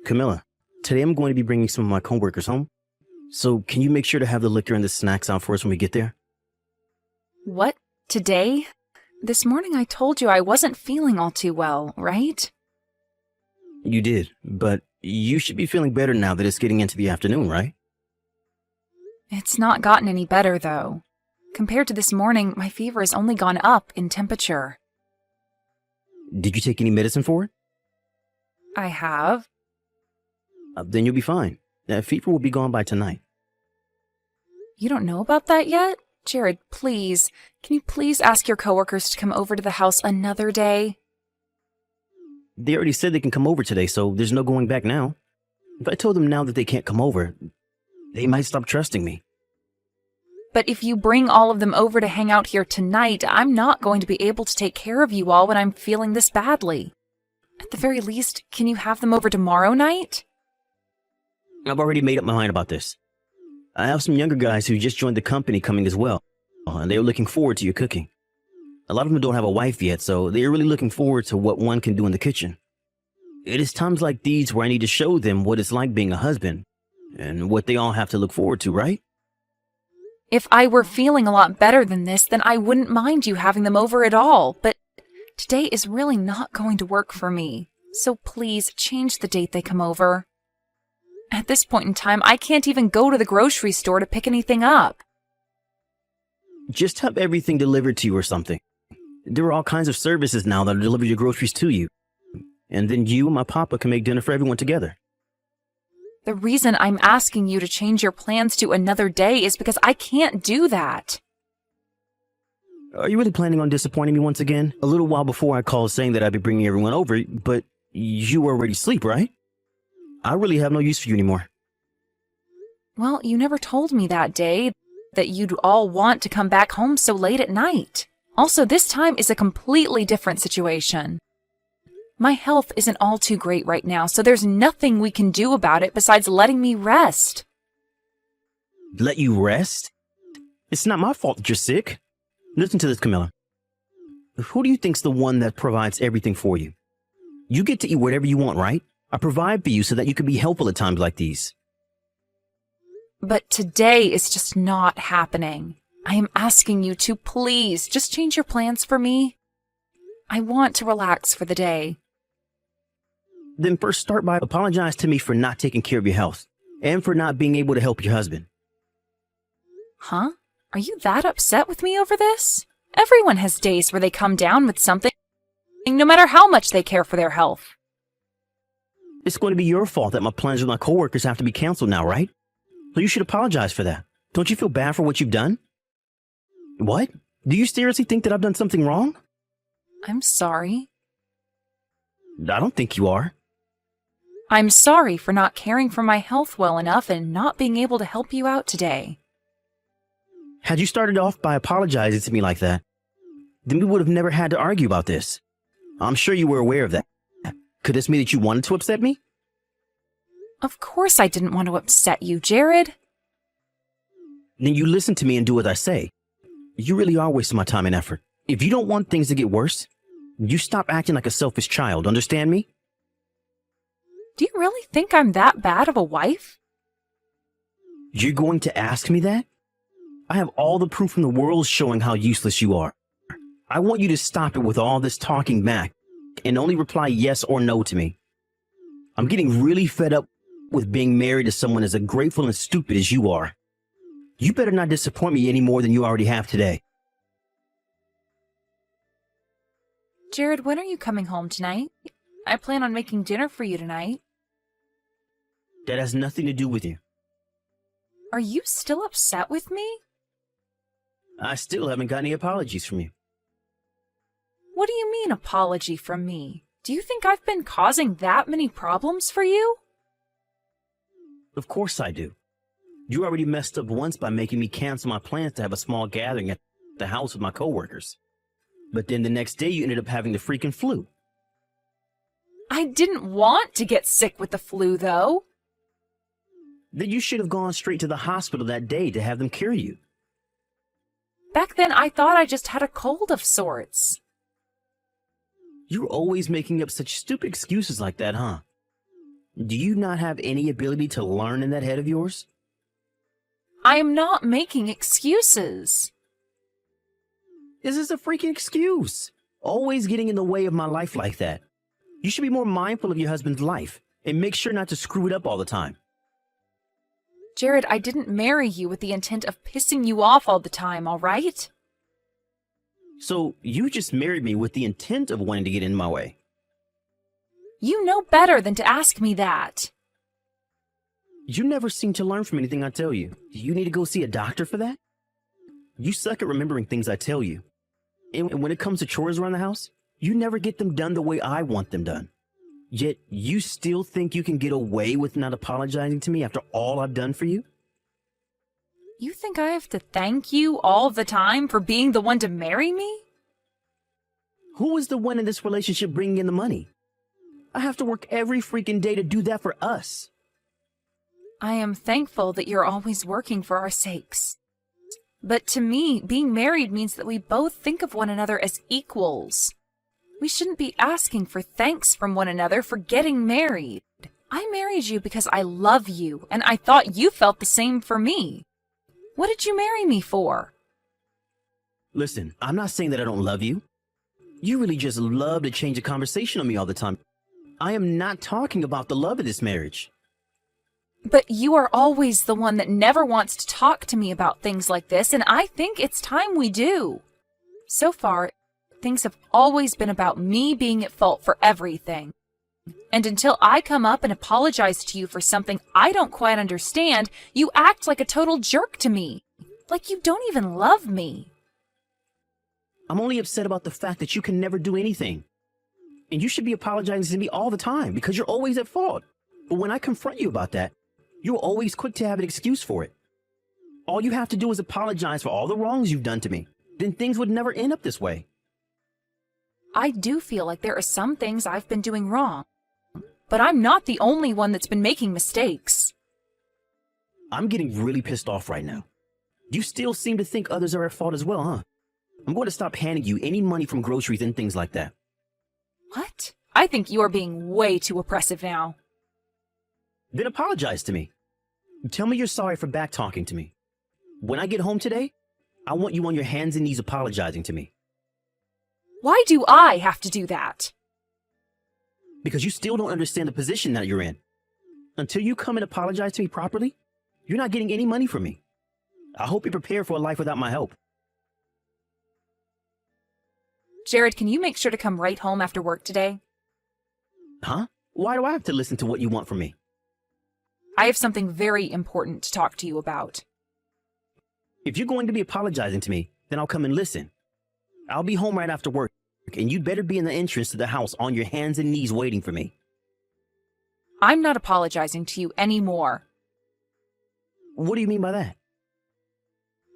Camilla, today I'm going to be bringing some of my coworkers home. So can you make sure to have the liquor and the snacks out for us when we get there? What? Today? This morning I told you I wasn't feeling all too well, right? You did, but you should be feeling better now that it's getting into the afternoon, right? It's not gotten any better, though. Compared to this morning, my fever has only gone up in temperature. Did you take any medicine for it? I have. Then you'll be fine. That fever will be gone by tonight. You don't know about that yet? Jared, please. Can you please ask your coworkers to come over to the house another day? They already said they can come over today, so there's no going back now. If I told them now that they can't come over, they might stop trusting me. But if you bring all of them over to hang out here tonight, I'm not going to be able to take care of you all when I'm feeling this badly. At the very least, can you have them over tomorrow night? I've already made up my mind about this. I have some younger guys who just joined the company coming as well, and they're looking forward to your cooking. A lot of them don't have a wife yet, so they're really looking forward to what one can do in the kitchen. It is times like these where I need to show them what it's like being a husband, and what they all have to look forward to, right? If I were feeling a lot better than this, then I wouldn't mind you having them over at all, but today is really not going to work for me. So please change the date they come over. At this point in time, I can't even go to the grocery store to pick anything up. Just have everything delivered to you or something. There are all kinds of services now that deliver your groceries to you. And then you and my papa can make dinner for everyone together. The reason I'm asking you to change your plans to another day is because I can't do that. Are you really planning on disappointing me once again? A little while before I called saying that I'd be bringing everyone over, but you were already asleep, right? I really have no use for you anymore. Well, you never told me that day that you'd all want to come back home so late at night. Also, this time is a completely different situation. My health isn't all too great right now, so there's nothing we can do about it besides letting me rest. Let you rest? It's not my fault that you're sick. Listen to this, Camilla. Who do you think's the one that provides everything for you? You get to eat whatever you want, right? I provide for you so that you can be helpful at times like these. But today is just not happening. I am asking you to please just change your plans for me. I want to relax for the day. Then first start by apologizing to me for not taking care of your health and for not being able to help your husband. Huh? Are you that upset with me over this? Everyone has days where they come down with something, no matter how much they care for their health. It's going to be your fault that my plans with my coworkers have to be canceled now, right? So you should apologize for that. Don't you feel bad for what you've done? What? Do you seriously think that I've done something wrong? I'm sorry. I don't think you are. I'm sorry for not caring for my health well enough and not being able to help you out today. Had you started off by apologizing to me like that, then we would have never had to argue about this. I'm sure you were aware of that. Could this mean that you wanted to upset me? Of course I didn't want to upset you, Jared. Then you listen to me and do as I say. You really are wasting my time and effort. If you don't want things to get worse, you stop acting like a selfish child, understand me? Do you really think I'm that bad of a wife? You're going to ask me that? I have all the proof in the world showing how useless you are. I want you to stop it with all this talking back and only reply yes or no to me. I'm getting really fed up with being married to someone as ungrateful and stupid as you are. You better not disappoint me any more than you already have today. Jared, when are you coming home tonight? I plan on making dinner for you tonight. That has nothing to do with you. Are you still upset with me? I still haven't got any apologies from you. What do you mean, apology from me? Do you think I've been causing that many problems for you? Of course I do. You already messed up once by making me cancel my plans to have a small gathering at the house with my coworkers. But then the next day you ended up having the freaking flu. I didn't want to get sick with the flu, though. Then you should have gone straight to the hospital that day to have them cure you. Back then, I thought I just had a cold of sorts. You're always making up such stupid excuses like that, huh? Do you not have any ability to learn in that head of yours? I am not making excuses. This is a freaking excuse. Always getting in the way of my life like that. You should be more mindful of your husband's life and make sure not to screw it up all the time. Jared, I didn't marry you with the intent of pissing you off all the time, all right? So you just married me with the intent of wanting to get in my way. You know better than to ask me that. You never seem to learn from anything I tell you. Do you need to go see a doctor for that? You suck at remembering things I tell you. And when it comes to chores around the house, you never get them done the way I want them done. Yet you still think you can get away with not apologizing to me after all I've done for you? You think I have to thank you all the time for being the one to marry me? Who is the one in this relationship bringing in the money? I have to work every freaking day to do that for us. I am thankful that you're always working for our sakes. But to me, being married means that we both think of one another as equals. We shouldn't be asking for thanks from one another for getting married. I married you because I love you, and I thought you felt the same for me. What did you marry me for? Listen, I'm not saying that I don't love you. You really just love to change the conversation on me all the time. I am not talking about the love of this marriage. But you are always the one that never wants to talk to me about things like this, and I think it's time we do. So far, things have always been about me being at fault for everything. And until I come up and apologize to you for something I don't quite understand, you act like a total jerk to me. Like you don't even love me. I'm only upset about the fact that you can never do anything. And you should be apologizing to me all the time because you're always at fault. But when I confront you about that, you're always quick to have an excuse for it. All you have to do is apologize for all the wrongs you've done to me. Then things would never end up this way. I do feel like there are some things I've been doing wrong. But I'm not the only one that's been making mistakes. I'm getting really pissed off right now. You still seem to think others are at fault as well, huh? I'm going to stop handing you any money from groceries and things like that. What? I think you are being way too oppressive now. Then apologize to me. Tell me you're sorry for back-talking to me. When I get home today, I want you on your hands and knees apologizing to me. Why do I have to do that? Because you still don't understand the position that you're in. Until you come and apologize to me properly, you're not getting any money from me. I hope you're prepared for a life without my help. Jared, can you make sure to come right home after work today? Huh? Why do I have to listen to what you want from me? I have something very important to talk to you about. If you're going to be apologizing to me, then I'll come and listen. I'll be home right after work, and you'd better be in the entrance to the house on your hands and knees waiting for me. I'm not apologizing to you anymore. What do you mean by that?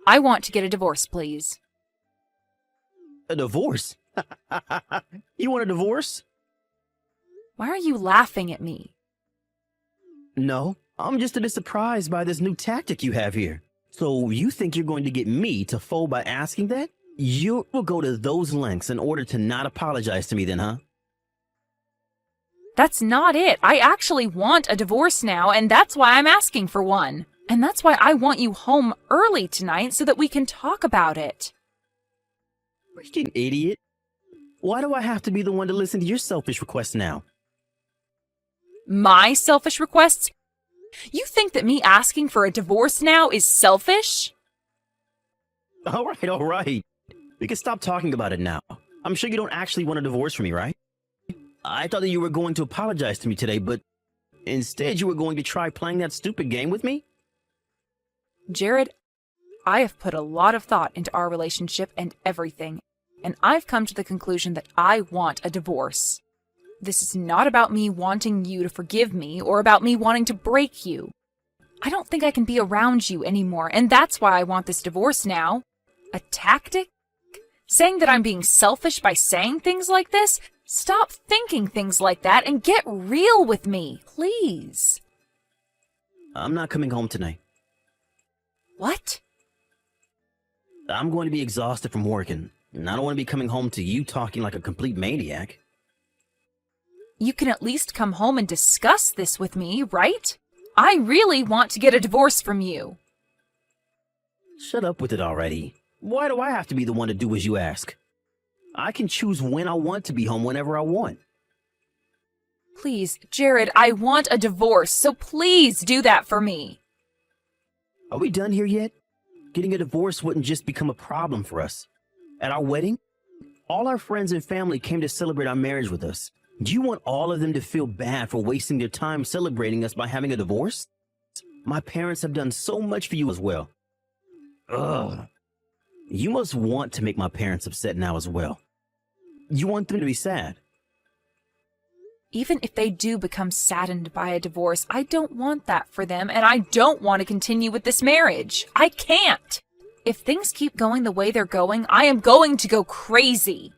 I want to get a divorce, please. A divorce? You want a divorce? Why are you laughing at me? No, I'm just a bit surprised by this new tactic you have here. So you think you're going to get me to fold by asking that? You will go to those lengths in order to not apologize to me then, huh? That's not it. I actually want a divorce now, and that's why I'm asking for one. And that's why I want you home early tonight so that we can talk about it. Freaking idiot. Why do I have to be the one to listen to your selfish requests now? My selfish requests? You think that me asking for a divorce now is selfish? All right. We can stop talking about it now. I'm sure you don't actually want a divorce from me, right? I thought that you were going to apologize to me today, but instead you were going to try playing that stupid game with me? Jared, I have put a lot of thought into our relationship and everything, and I've come to the conclusion that I want a divorce. This is not about me wanting you to forgive me or about me wanting to break you. I don't think I can be around you anymore, and that's why I want this divorce now. A tactic? Saying that I'm being selfish by saying things like this? Stop thinking things like that and get real with me, please. I'm not coming home tonight. What? I'm going to be exhausted from working, and I don't want to be coming home to you talking like a complete maniac. You can at least come home and discuss this with me, right? I really want to get a divorce from you. Shut up with it already. Why do I have to be the one to do as you ask? I can choose when I want to be home whenever I want. Please, Jared, I want a divorce, so please do that for me. Are we done here yet? Getting a divorce wouldn't just become a problem for us. At our wedding, all our friends and family came to celebrate our marriage with us. Do you want all of them to feel bad for wasting their time celebrating us by having a divorce? My parents have done so much for you as well. Ugh. You must want to make my parents upset now as well. You want them to be sad. Even if they do become saddened by a divorce, I don't want that for them, and I don't want to continue with this marriage. I can't. If things keep going the way they're going, I am going to go crazy.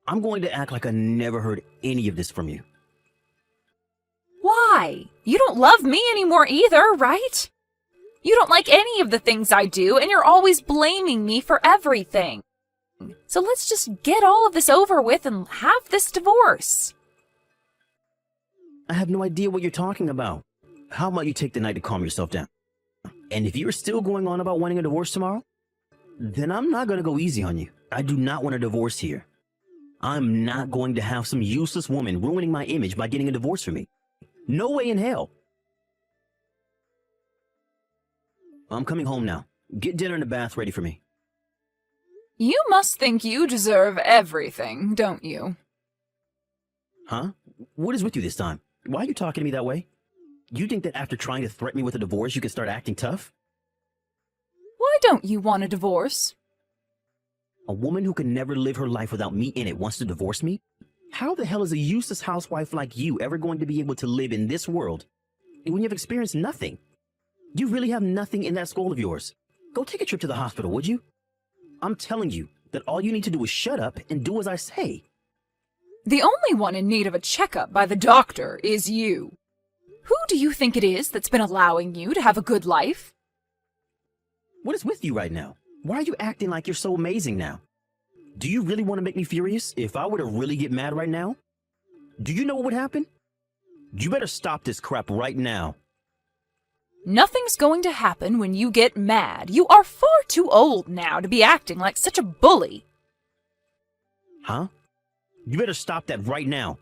I'm going to act like I never heard any of this from you. Why? You don't love me anymore either, right? You don't like any of the things I do, and you're always blaming me for everything. So let's just get all of this over with and have this divorce. I have no idea what you're talking about. How about you take the night to calm yourself down? And if you're still going on about wanting a divorce tomorrow, then I'm not going to go easy on you. I do not want a divorce here. I'm not going to have some useless woman ruining my image by getting a divorce from me. No way in hell. I'm coming home now. Get dinner and the bath ready for me. You must think you deserve everything, don't you? Huh? What is with you this time? Why are you talking to me that way? You think that after trying to threaten me with a divorce, you can start acting tough? Why don't you want a divorce? A woman who can never live her life without me in it wants to divorce me? How the hell is a useless housewife like you ever going to be able to live in this world when you've experienced nothing? You really have nothing in that skull of yours. Go take a trip to the hospital, would you? I'm telling you that all you need to do is shut up and do as I say. The only one in need of a checkup by the doctor is you. Who do you think it is that's been allowing you to have a good life? What is with you right now? Why are you acting like you're so amazing now? Do you really want to make me furious if I were to really get mad right now? Do you know what would happen? You better stop this crap right now. Nothing's going to happen when you get mad. You are far too old now to be acting like such a bully. Huh? You better stop that right now.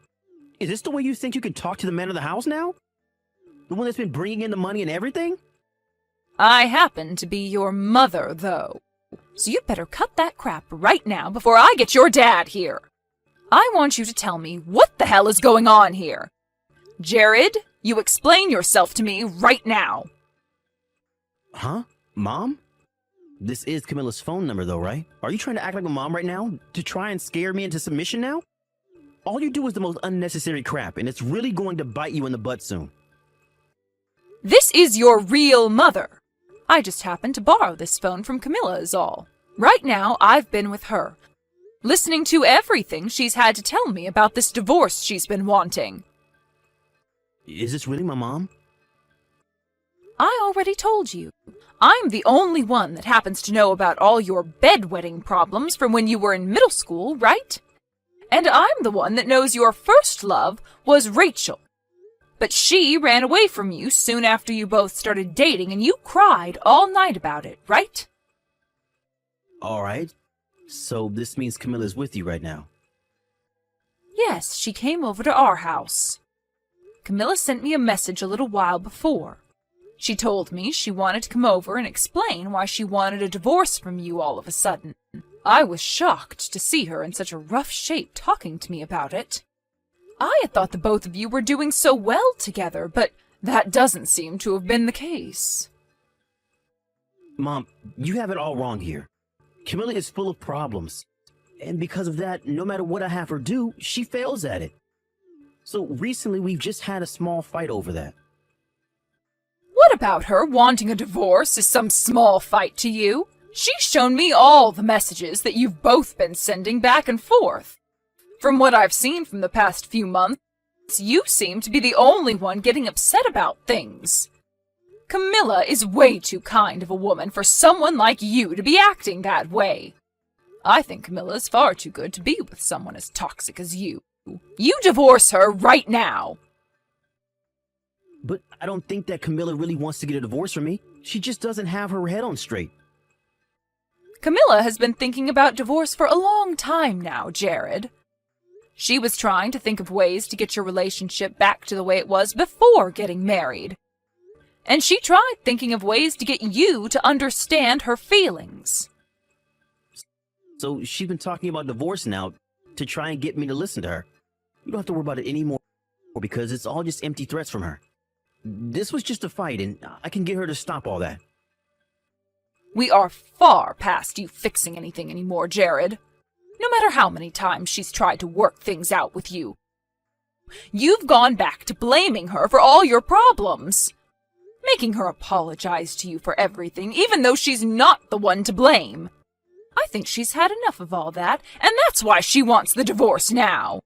Is this the way you think you can talk to the man of the house now? The one that's been bringing in the money and everything? I happen to be your mother, though. So you'd better cut that crap right now before I get your dad here. I want you to tell me what the hell is going on here. Jared, you explain yourself to me right now. Huh? Mom? This is Camilla's phone number though, right? Are you trying to act like a mom right now? To try and scare me into submission now? All you do is the most unnecessary crap, and it's really going to bite you in the butt soon. This is your real mother. I just happened to borrow this phone from Camilla is all. Right now, I've been with her, listening to everything she's had to tell me about this divorce she's been wanting. Is this really my mom? I already told you. I'm the only one that happens to know about all your bedwetting problems from when you were in middle school, right? And I'm the one that knows your first love was Rachel. But she ran away from you soon after you both started dating, and you cried all night about it, right? All right. So this means Camilla's with you right now. Yes, she came over to our house. Camilla sent me a message a little while before. She told me she wanted to come over and explain why she wanted a divorce from you all of a sudden. I was shocked to see her in such a rough shape talking to me about it. I had thought the both of you were doing so well together, but that doesn't seem to have been the case. Mom, you have it all wrong here. Camilla is full of problems. And because of that, no matter what I have her do, she fails at it. So recently we've just had a small fight over that. What about her wanting a divorce is some small fight to you? She's shown me all the messages that you've both been sending back and forth. From what I've seen from the past few months, you seem to be the only one getting upset about things. Camilla is way too kind of a woman for someone like you to be acting that way. I think Camilla is far too good to be with someone as toxic as you. You divorce her right now. But I don't think that Camilla really wants to get a divorce from me. She just doesn't have her head on straight. Camilla has been thinking about divorce for a long time now, Jared. She was trying to think of ways to get your relationship back to the way it was before getting married. And she tried thinking of ways to get you to understand her feelings. So she's been talking about divorce now to try and get me to listen to her. You don't have to worry about it anymore because it's all just empty threats from her. This was just a fight and I can get her to stop all that. We are far past you fixing anything anymore, Jared. No matter how many times she's tried to work things out with you. You've gone back to blaming her for all your problems. Making her apologize to you for everything, even though she's not the one to blame. I think she's had enough of all that, and that's why she wants the divorce now.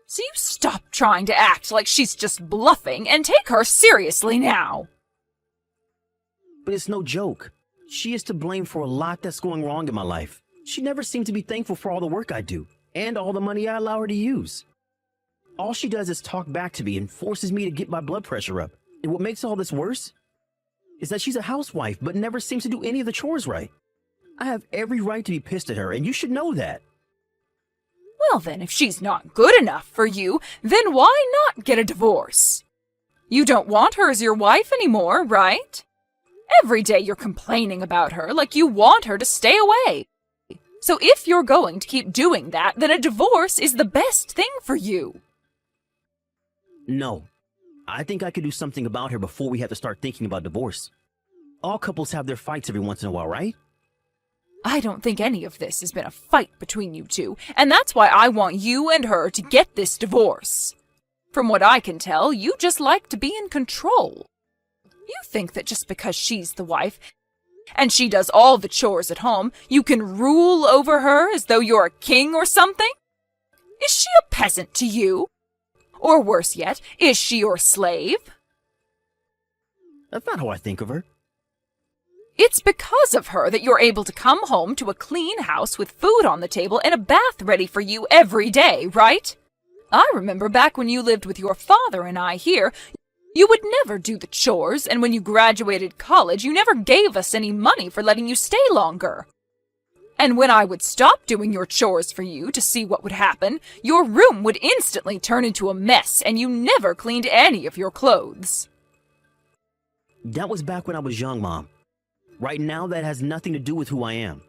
So you stop trying to act like she's just bluffing and take her seriously now. But it's no joke. She is to blame for a lot that's going wrong in my life. She never seemed to be thankful for all the work I do, and all the money I allow her to use. All she does is talk back to me and forces me to get my blood pressure up. And what makes all this worse is that she's a housewife, but never seems to do any of the chores right. I have every right to be pissed at her, and you should know that. Well then, if she's not good enough for you, then why not get a divorce? You don't want her as your wife anymore, right? Every day you're complaining about her like you want her to stay away. So if you're going to keep doing that, then a divorce is the best thing for you. No. I think I could do something about her before we have to start thinking about divorce. All couples have their fights every once in a while, right? I don't think any of this has been a fight between you two, and that's why I want you and her to get this divorce. From what I can tell, you just like to be in control. You think that just because she's the wife, and she does all the chores at home, you can rule over her as though you're a king or something? Is she a peasant to you? Or worse yet, is she your slave? That's not how I think of her. It's because of her that you're able to come home to a clean house with food on the table and a bath ready for you every day, right? I remember back when you lived with your father and I here, you would never do the chores, and when you graduated college, you never gave us any money for letting you stay longer. And when I would stop doing your chores for you to see what would happen, your room would instantly turn into a mess, and you never cleaned any of your clothes. That was back when I was young, Mom. Right now, that has nothing to do with who I am.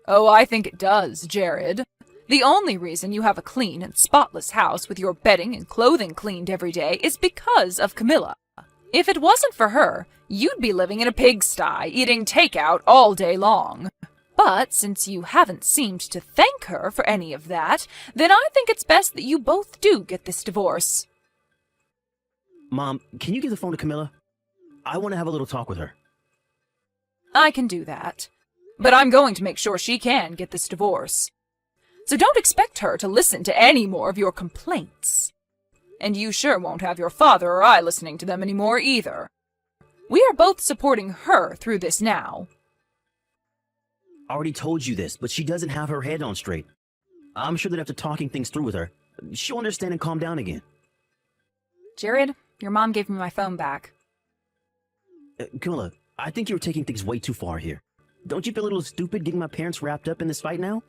Oh, I think it does, Jared. The only reason you have a clean and spotless house with your bedding and clothing cleaned every day is because of Camilla. If it wasn't for her, you'd be living in a pigsty, eating takeout all day long. But since you haven't seemed to thank her for any of that, then I think it's best that you both do get this divorce. Mom, can you give the phone to Camilla? I want to have a little talk with her. I can do that. But I'm going to make sure she can get this divorce. So don't expect her to listen to any more of your complaints. And you sure won't have your father or I listening to them anymore either. We are both supporting her through this now. I already told you this, but she doesn't have her head on straight. I'm sure that after talking things through with her, she'll understand and calm down again. Jared, your mom gave me my phone back. Camilla, I think you're taking things way too far here. Don't you feel a little stupid getting my parents wrapped up in this fight now?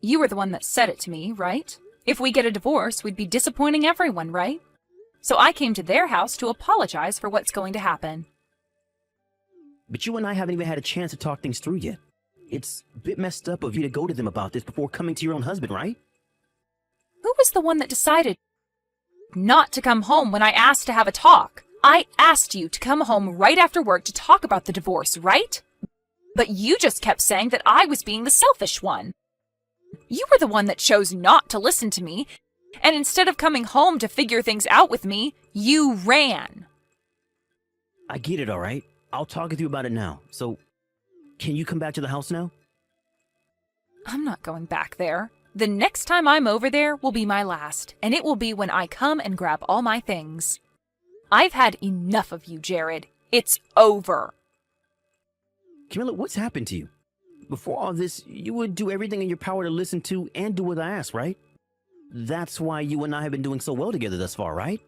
You were the one that said it to me, right? If we get a divorce, we'd be disappointing everyone, right? So I came to their house to apologize for what's going to happen. But you and I haven't even had a chance to talk things through yet. It's a bit messed up of you to go to them about this before coming to your own husband, right? Who was the one that decided not to come home when I asked to have a talk? I asked you to come home right after work to talk about the divorce, right? But you just kept saying that I was being the selfish one. You were the one that chose not to listen to me, and instead of coming home to figure things out with me, you ran. I get it, all right? I'll talk with you about it now. So, can you come back to the house now? I'm not going back there. The next time I'm over there will be my last, and it will be when I come and grab all my things. I've had enough of you, Jared. It's over. Camilla, what's happened to you? Before all this, you would do everything in your power to listen to and do what I asked, right? That's why you and I have been doing so well together thus far, right?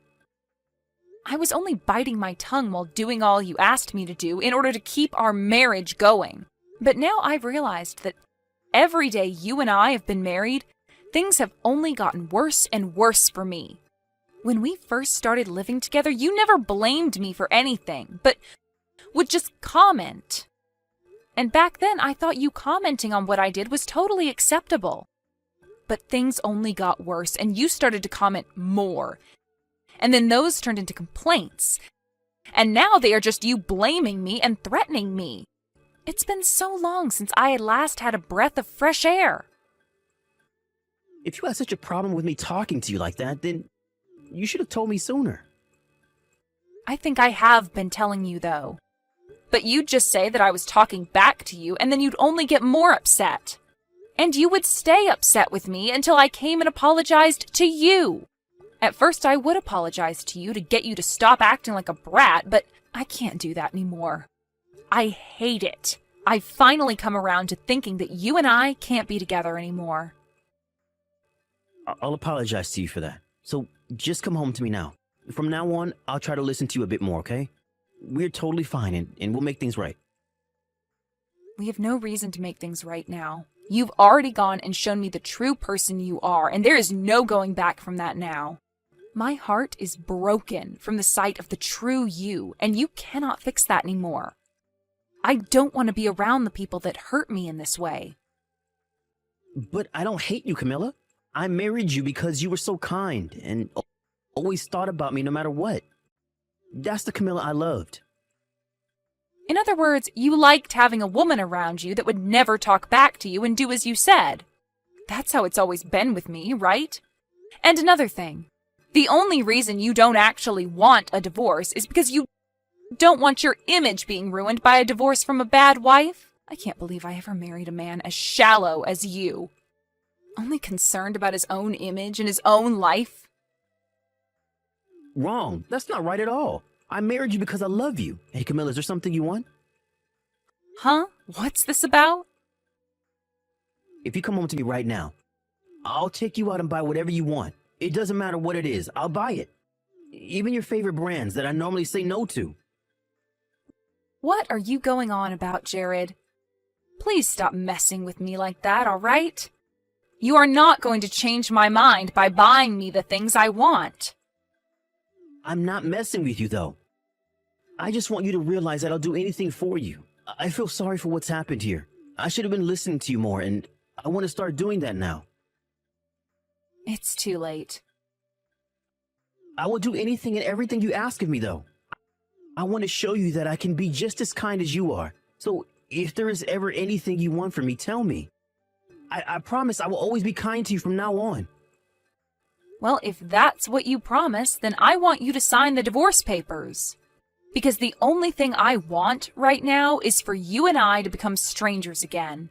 I was only biting my tongue while doing all you asked me to do in order to keep our marriage going. But now I've realized that every day you and I have been married, things have only gotten worse and worse for me. When we first started living together, you never blamed me for anything, but would just comment. And back then, I thought you commenting on what I did was totally acceptable. But things only got worse, and you started to comment more. And then those turned into complaints. And now they are just you blaming me and threatening me. It's been so long since I had last had a breath of fresh air. If you had such a problem with me talking to you like that, then you should have told me sooner. I think I have been telling you, though. But you'd just say that I was talking back to you, and then you'd only get more upset. And you would stay upset with me until I came and apologized to you. At first, I would apologize to you to get you to stop acting like a brat, but I can't do that anymore. I hate it. I've finally come around to thinking that you and I can't be together anymore. I'll apologize to you for that. So just come home to me now. From now on, I'll try to listen to you a bit more, okay? We're totally fine, and we'll make things right. We have no reason to make things right now. You've already gone and shown me the true person you are, and there is no going back from that now. My heart is broken from the sight of the true you, and you cannot fix that anymore. I don't want to be around the people that hurt me in this way. But I don't hate you, Camilla. I married you because you were so kind and always thought about me no matter what. That's the Camilla I loved. In other words, you liked having a woman around you that would never talk back to you and do as you said. That's how it's always been with me, right? And another thing, the only reason you don't actually want a divorce is because you don't want your image being ruined by a divorce from a bad wife. I can't believe I ever married a man as shallow as you. Only concerned about his own image and his own life. Wrong. That's not right at all. I married you because I love you. Hey, Camilla, is there something you want? Huh? What's this about? If you come home to me right now, I'll take you out and buy whatever you want. It doesn't matter what it is. I'll buy it. Even your favorite brands that I normally say no to. What are you going on about, Jared? Please stop messing with me like that, all right? You are not going to change my mind by buying me the things I want. I'm not messing with you, though. I just want you to realize that I'll do anything for you. I feel sorry for what's happened here. I should have been listening to you more, and I want to start doing that now. It's too late. I will do anything and everything you ask of me, though. I want to show you that I can be just as kind as you are. So if there is ever anything you want from me, tell me. I promise I will always be kind to you from now on. Well, if that's what you promise, then I want you to sign the divorce papers. Because the only thing I want right now is for you and I to become strangers again.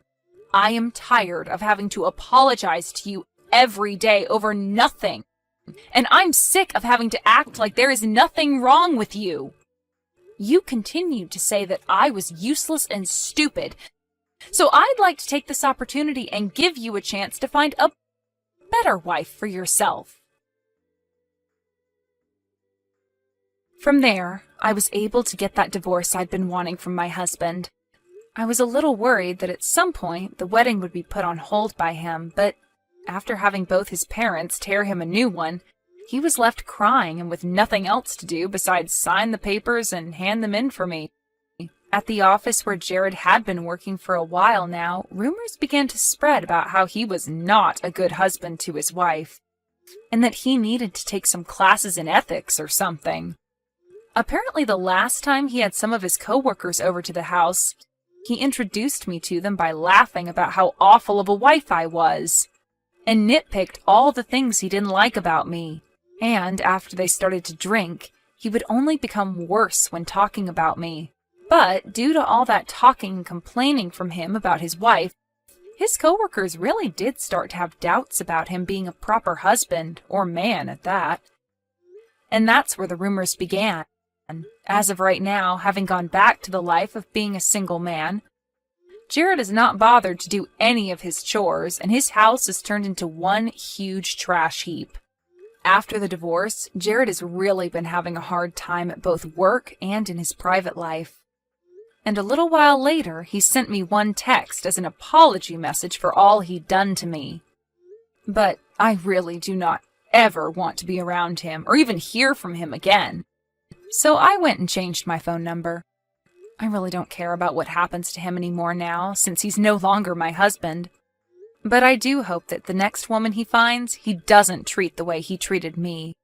I am tired of having to apologize to you every day over nothing. And I'm sick of having to act like there is nothing wrong with you. You continued to say that I was useless and stupid. So I'd like to take this opportunity and give you a chance to find a better wife for yourself. From there, I was able to get that divorce I'd been wanting from my husband. I was a little worried that at some point the wedding would be put on hold by him, but after having both his parents tear him a new one, he was left crying and with nothing else to do besides sign the papers and hand them in for me. At the office where Jared had been working for a while now, rumors began to spread about how he was not a good husband to his wife, and that he needed to take some classes in ethics or something. Apparently the last time he had some of his coworkers over to the house, he introduced me to them by laughing about how awful of a wife I was, and nitpicked all the things he didn't like about me. And after they started to drink, he would only become worse when talking about me. But due to all that talking and complaining from him about his wife, his coworkers really did start to have doubts about him being a proper husband, or man at that. And that's where the rumors began. As of right now, having gone back to the life of being a single man, Jared has not bothered to do any of his chores, and his house has turned into one huge trash heap. After the divorce, Jared has really been having a hard time at both work and in his private life. And a little while later, he sent me one text as an apology message for all he'd done to me. But I really do not ever want to be around him or even hear from him again. So I went and changed my phone number. I really don't care about what happens to him anymore now, since he's no longer my husband. But I do hope that the next woman he finds, he doesn't treat the way he treated me.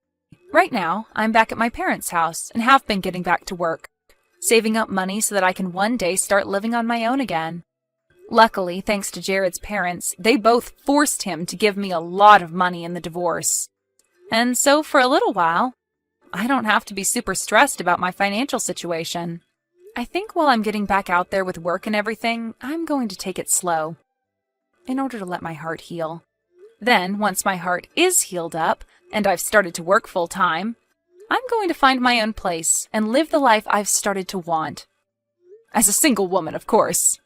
Right now, I'm back at my parents' house and have been getting back to work, saving up money so that I can one day start living on my own again. Luckily, thanks to Jared's parents, they both forced him to give me a lot of money in the divorce. And so for a little while, I don't have to be super stressed about my financial situation. I think while I'm getting back out there with work and everything, I'm going to take it slow, in order to let my heart heal. Then, once my heart is healed up, and I've started to work full-time, I'm going to find my own place and live the life I've started to want. As a single woman, of course.